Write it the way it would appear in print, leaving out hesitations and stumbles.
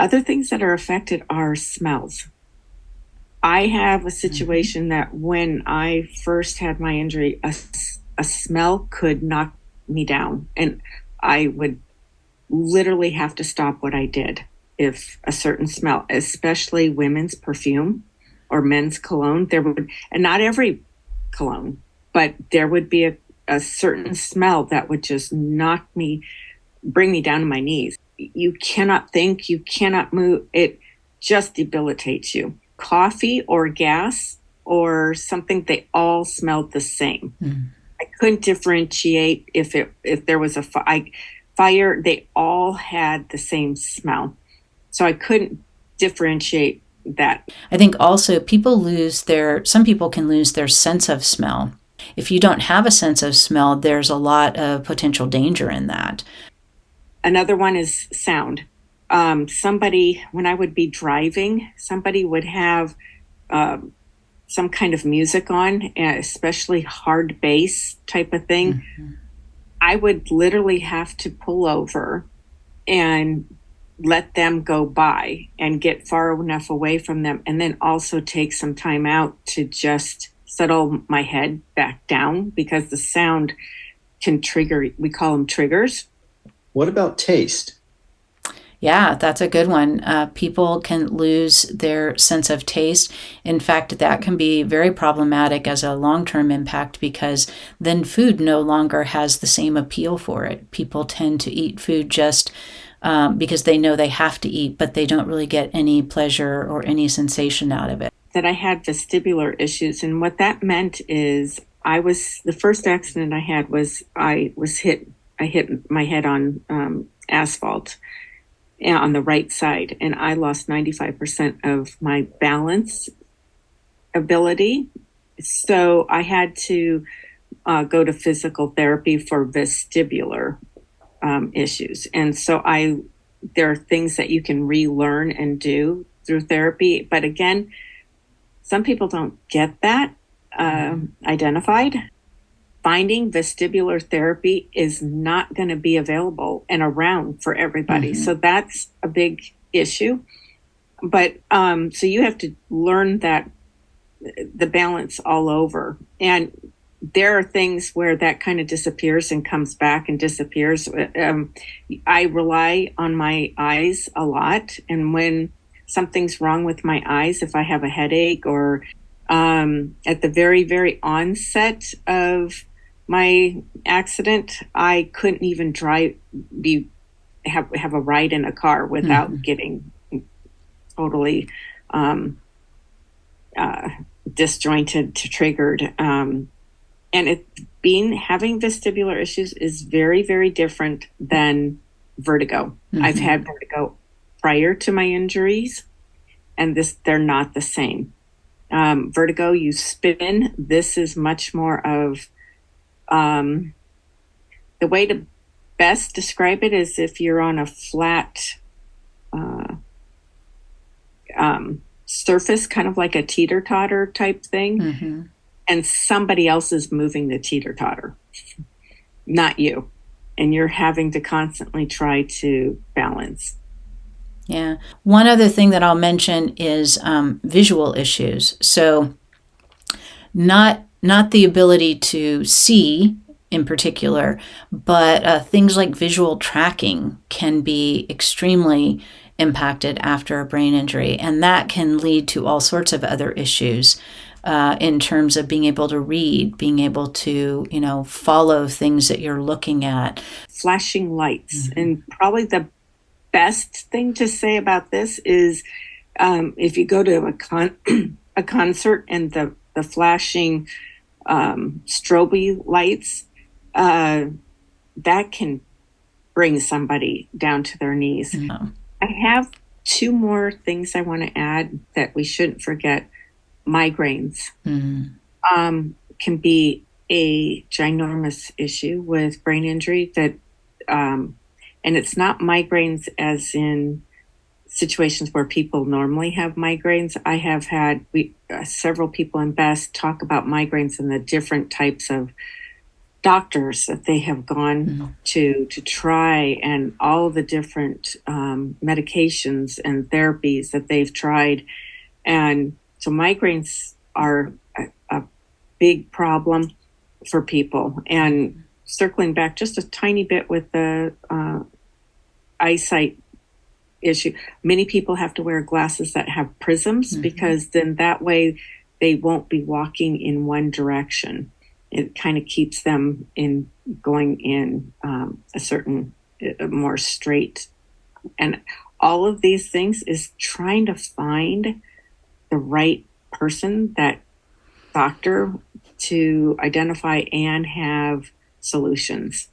other things that are affected are smells. I have a situation that when I first had my injury, a smell could knock me down, and I would literally have to stop what I did if a certain smell, especially women's perfume or men's cologne, there would, and not every cologne, but there would be a certain smell that would just bring me down to my knees. You cannot think, you cannot move. It just debilitates you. Coffee or gas or something, they all smelled the same. I couldn't differentiate if there was a fire. They all had the same smell, so I couldn't differentiate that. I think also some people can lose their sense of smell. If you don't have a sense of smell, there's a lot of potential danger in that. Another one is sound. Somebody, when I would be driving, somebody would have some kind of music on, especially hard bass type of thing. I would literally have to pull over and let them go by and get far enough away from them, and then also take some time out to just settle my head back down, because the sound can trigger, we call them triggers. What about taste? Yeah, that's a good one. People can lose their sense of taste. In fact, that can be very problematic as a long-term impact, because then food no longer has the same appeal for it. People tend to eat food just because they know they have to eat, but they don't really get any pleasure or any sensation out of it. That I had vestibular issues, and what that meant is the first accident I had was I hit my head on asphalt on the right side, and I lost 95% of my balance ability. So I had to go to physical therapy for vestibular issues. And so there are things that you can relearn and do through therapy. But again, some people don't get that identified. Finding vestibular therapy is not going to be available and around for everybody. So that's a big issue. But so you have to learn that the balance all over. And there are things where that kind of disappears and comes back and disappears. I rely on my eyes a lot. And when something's wrong with my eyes, if I have a headache, or at the very, very onset of my accident, I couldn't even have a ride in a car without getting totally disjointed, triggered. And having vestibular issues is very, very different than vertigo. I've had vertigo prior to my injuries, and they're not the same. Vertigo, you spin. This is much more of the way to best describe it is if you're on a flat surface, kind of like a teeter-totter type thing, and somebody else is moving the teeter-totter, not you. And you're having to constantly try to balance. Yeah. One other thing that I'll mention is visual issues. So not the ability to see in particular, but things like visual tracking can be extremely impacted after a brain injury. And that can lead to all sorts of other issues in terms of being able to read, being able to, follow things that you're looking at. Flashing lights. And probably the best thing to say about this is if you go to a concert and the flashing strobe lights, that can bring somebody down to their knees. I have two more things I want to add that we shouldn't forget. Migraines can be a ginormous issue with brain injury that, and it's not migraines as in situations where people normally have migraines. I have had several people in BEST talk about migraines and the different types of doctors that they have gone to try, and all the different medications and therapies that they've tried. And so migraines are a big problem for people. And circling back just a tiny bit with the eyesight issue, many people have to wear glasses that have prisms because then that way they won't be walking in one direction. It kind of keeps them in going in a certain more straight. And all of these things is trying to find the right person, that doctor, to identify and have solutions.